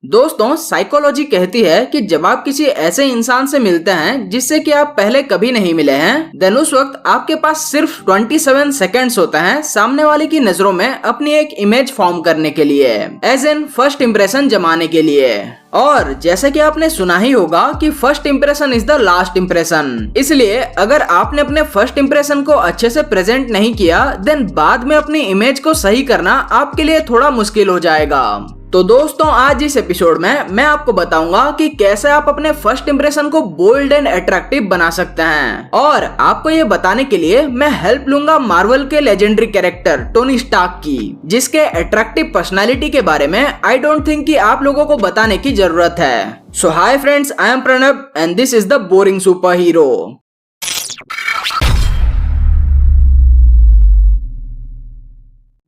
दोस्तों, साइकोलॉजी कहती है कि जब आप किसी ऐसे इंसान से मिलते हैं जिससे कि आप पहले कभी नहीं मिले हैं, देन उस वक्त आपके पास सिर्फ 27 सेकेंड्स होते हैं सामने वाले की नजरों में अपनी एक इमेज फॉर्म करने के लिए, एज इन फर्स्ट इंप्रेशन जमाने के लिए। और जैसे कि आपने सुना ही होगा कि first impression is the last impression. इसलिए अगर आपने अपने फर्स्ट इंप्रेशन को अच्छे से प्रेजेंट नहीं किया, देन बाद में अपनी इमेज को सही करना आपके लिए थोड़ा मुश्किल हो जाएगा। तो दोस्तों, आज इस एपिसोड में मैं आपको बताऊंगा कि कैसे आप अपने फर्स्ट इंप्रेशन को बोल्ड एंड अट्रैक्टिव बना सकते हैं। और आपको ये बताने के लिए मैं हेल्प लूंगा मार्वल के लेजेंडरी कैरेक्टर टोनी स्टार्क की, जिसके अट्रैक्टिव पर्सनालिटी के बारे में आई डोंट थिंक कि आप लोगों को बताने की जरूरत है। So hi friends, I am Pranab and this is the boring super hero.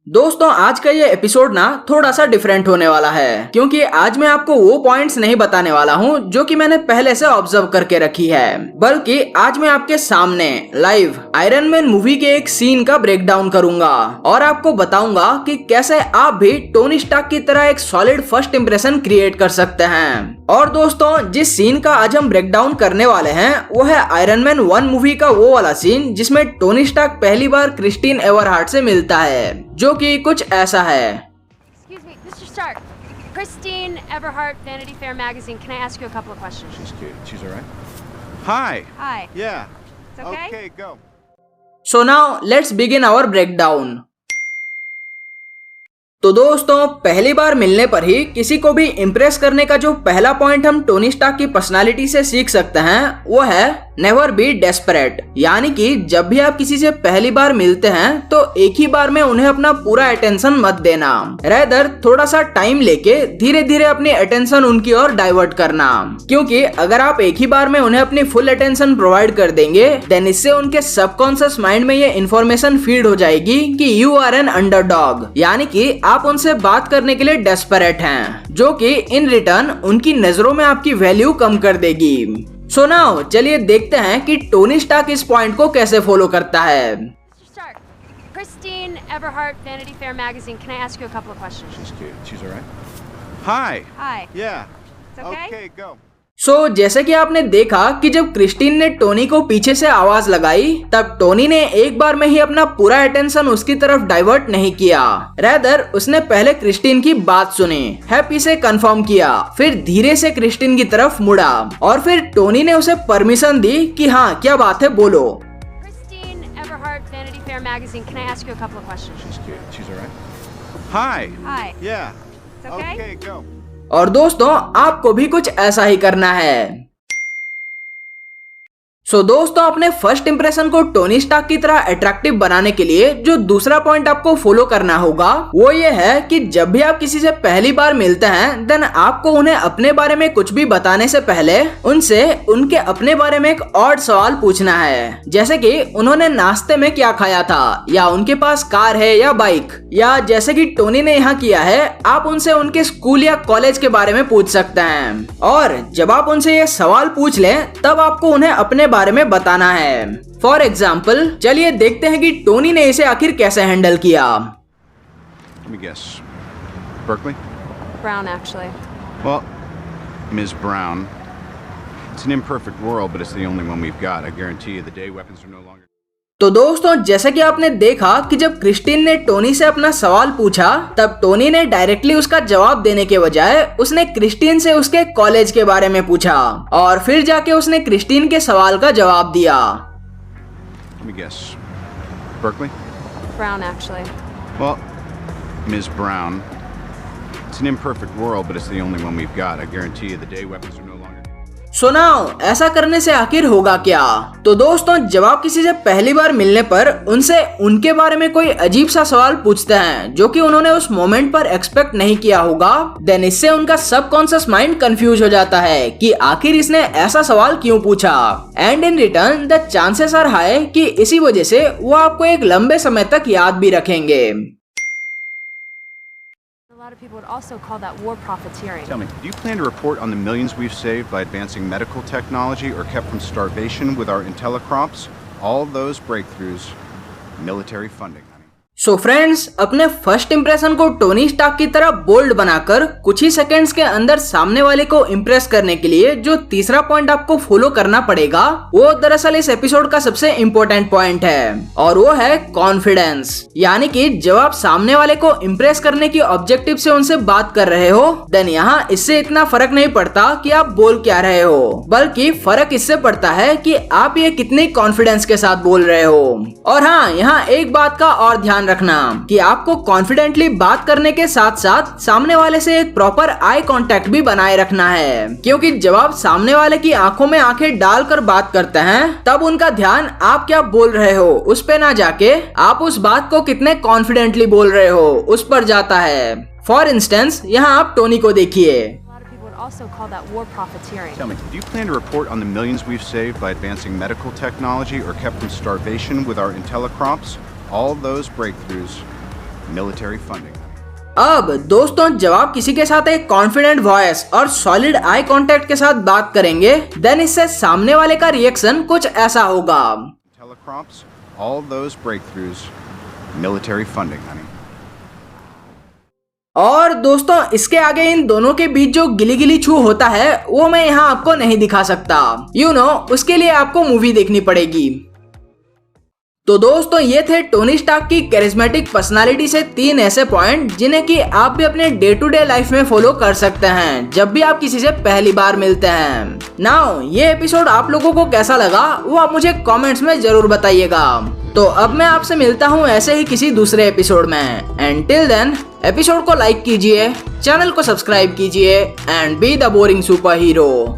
दोस्तों, आज का ये एपिसोड ना थोड़ा सा डिफरेंट होने वाला है, क्योंकि आज मैं आपको वो पॉइंट्स नहीं बताने वाला हूँ जो कि मैंने पहले से ऑब्जर्व करके रखी है, बल्कि आज मैं आपके सामने लाइव आयरन मैन मूवी के एक सीन का ब्रेकडाउन करूंगा और आपको बताऊंगा कि कैसे आप भी टोनी स्टार्क की तरह एक सॉलिड फर्स्ट इंप्रेशन क्रिएट कर सकते हैं। और दोस्तों, जिस सीन का आज हम ब्रेकडाउन करने वाले हैं वो है आयरन मैन 1 मूवी का वो वाला सीन जिसमें टोनी स्टार्क पहली बार क्रिस्टीन एवरहार्ट से मिलता है, जो कि कुछ ऐसा है। Excuse me, Mr. Stark. Christine Everhart, Vanity Fair magazine. Can I ask you a couple of questions? She's cute. She's all right. Hi. Hi. Yeah. It's okay? Okay, go. So now let's begin our breakdown. तो दोस्तों, पहली बार मिलने पर ही किसी को भी impress करने का जो पहला पॉइंट हम टोनी स्टार्क की पर्सनालिटी से सीख सकते हैं वो है नेवर बी डेस्परेट। यानी कि जब भी आप किसी से पहली बार मिलते हैं तो एक ही बार में उन्हें अपना पूरा अटेंशन मत देना, रेदर थोड़ा सा टाइम लेके धीरे धीरे अपनी अटेंशन उनकी ओर डाइवर्ट करना। क्योंकि अगर आप एक ही बार में उन्हें अपनी फुल अटेंशन प्रोवाइड कर देंगे, देन इससे उनके सबकॉन्शियस माइंड में ये इन्फॉर्मेशन फीड हो जाएगी कि यू आर एन अंडरडॉग, यानी कि आप उनसे बात करने के लिए डेस्परेट हैं, जो कि इन रिटर्न उनकी नजरों में आपकी वैल्यू कम कर देगी। सो नाउ चलिए देखते हैं कि टोनी स्टार्क इस पॉइंट को कैसे फॉलो करता है। Mr. Stark. Christine Everhart, Vanity Fair magazine. Can I ask you a couple of questions? She's cute. She's all right. Hi. Hi. Yeah. It's okay? Okay, go. जैसे कि आपने देखा कि जब क्रिस्टीन ने टोनी को पीछे से आवाज लगाई, तब टोनी ने एक बार में ही अपना पूरा अटेंशन उसकी तरफ डाइवर्ट नहीं किया, रेदर उसने पहले क्रिस्टीन की बात सुनी, हैप्पी से कंफर्म किया, फिर धीरे से क्रिस्टीन की तरफ मुड़ा और फिर टोनी ने उसे परमिशन दी कि हाँ, क्या बात है, बोलो। Christine Everhart, Vanity Fair magazine. Can I ask you a couple of questions? She's cute. She's all right. Hi. Hi. Yeah. It's okay? Okay, go. और दोस्तों, आपको भी कुछ ऐसा ही करना है। दोस्तों, अपने फर्स्ट इंप्रेशन को टोनी स्टार्क की तरह अट्रैक्टिव बनाने के लिए जो दूसरा पॉइंट आपको फॉलो करना होगा वो ये है कि जब भी आप किसी से पहली बार मिलते हैं, देन आपको उन्हें अपने बारे में कुछ भी बताने से पहले उनसे उनके अपने बारे में एक ऑड सवाल पूछना है, जैसे कि उन्होंने नाश्ते में क्या खाया था, या उनके पास कार है या बाइक, या जैसे कि टोनी ने यहाँ किया है, आप उनसे उनके स्कूल या कॉलेज के बारे में पूछ सकते हैं। और जब आप उनसे ये सवाल पूछ लें, तब आपको उन्हें अपने बारे में बताना है। फॉर एग्जाम्पल, चलिए देखते हैं कि टोनी ने इसे आखिर कैसे हैंडल किया। Let me guess. Berkeley? Brown, actually. Well, Ms. Brown, it's an imperfect world, but it's the only one we've got. I guarantee you the day weapons are no longer. तो दोस्तों, जैसे कि आपने देखा कि जब क्रिस्टीन ने टोनी से अपना सवाल पूछा, तब टोनी ने डायरेक्टली उसका जवाब देने के बजाय उसने क्रिस्टीन से उसके कॉलेज के बारे में पूछा और फिर जाके उसने क्रिस्टीन के सवाल का जवाब दिया। Let me guess. Berkeley? Brown, actually. Well, Ms. Brown, it's an imperfect world, but it's the only one we've got. I guarantee you the day weapons are no longer. सुनाओ, ऐसा करने से आखिर होगा क्या? तो दोस्तों, जब आप किसी से पहली बार मिलने पर उनसे उनके बारे में कोई अजीब सा सवाल पूछते हैं जो कि उन्होंने उस मोमेंट पर एक्सपेक्ट नहीं किया होगा, देन इससे उनका सबकॉन्शियस माइंड कंफ्यूज हो जाता है कि आखिर इसने ऐसा सवाल क्यों पूछा, and in return the chances are high कि इसी वजह से वो आपको एक लंबे समय तक याद भी रखेंगे। A lot of people would also call that war profiteering. Tell me, do you plan to report on the millions we've saved by advancing medical technology or kept from starvation with our IntelliCrops? All those breakthroughs, military funding. So friends, अपने first impression को Tony Stark की तरह bold बनाकर कुछ ही seconds के अंदर सामने वाले को इम्प्रेस करने के लिए जो तीसरा पॉइंट आपको फॉलो करना पड़ेगा वो दरअसल इस एपिसोड का सबसे इम्पोर्टेंट पॉइंट है, और वो है कॉन्फिडेंस। यानी कि जब आप सामने वाले को इम्प्रेस करने की ऑब्जेक्टिव से उनसे बात कर रहे हो, देन यहाँ इससे इतना फर्क नहीं पड़ता कि आप बोल क्या रहे हो, बल्कि फर्क इससे पड़ता है कि आप ये कितने कॉन्फिडेंस के साथ बोल रहे हो। और हाँ, यहाँ एक बात का और ध्यान रखना कि आपको कॉन्फिडेंटली बात करने के साथ साथ सामने वाले से एक प्रॉपर आई कांटेक्ट भी बनाए रखना है, क्योंकि जब आप सामने वाले की आंखों में आंखें डालकर बात करते हैं तब उनका ध्यान आप क्या बोल रहे हो उस पे ना जाके आप उस बात को कितने कॉन्फिडेंटली बोल रहे हो उस पर जाता है। फॉर इंस्टेंस, यहाँ आप टोनी को देखिए। Also call that war profiteering. Tell me, do you plan to report on the millions we've saved by advancing medical technology or kept from starvation with our IntelliCrops? All those breakthroughs, military funding. अब दोस्तों, जब आप किसी के साथ एक confident voice और solid eye contact के साथ बात करेंगे, देन इससे सामने वाले का रिएक्शन कुछ ऐसा होगा। IntelliCrops, all those breakthroughs, military funding, honey. और दोस्तों, इसके आगे इन दोनों के बीच जो गिली गिली छू होता है वो मैं यहाँ आपको नहीं दिखा सकता, उसके लिए आपको मूवी देखनी पड़ेगी। तो दोस्तों, ये थे टोनी स्टार्क की कैरिस्मेटिक पर्सनालिटी से 3 ऐसे पॉइंट जिन्हें कि आप भी अपने डे टू डे लाइफ में फॉलो कर सकते हैं जब भी आप किसी से पहली बार मिलते हैं। नाउ, ये एपिसोड आप लोगों को कैसा लगा वो आप मुझे कमेंट्स में जरूर बताइएगा। तो अब मैं आपसे मिलता हूँ ऐसे ही किसी दूसरे एपिसोड में। एंड टिल देन, एपिसोड को लाइक कीजिए, चैनल को सब्सक्राइब कीजिए and be the boring super hero.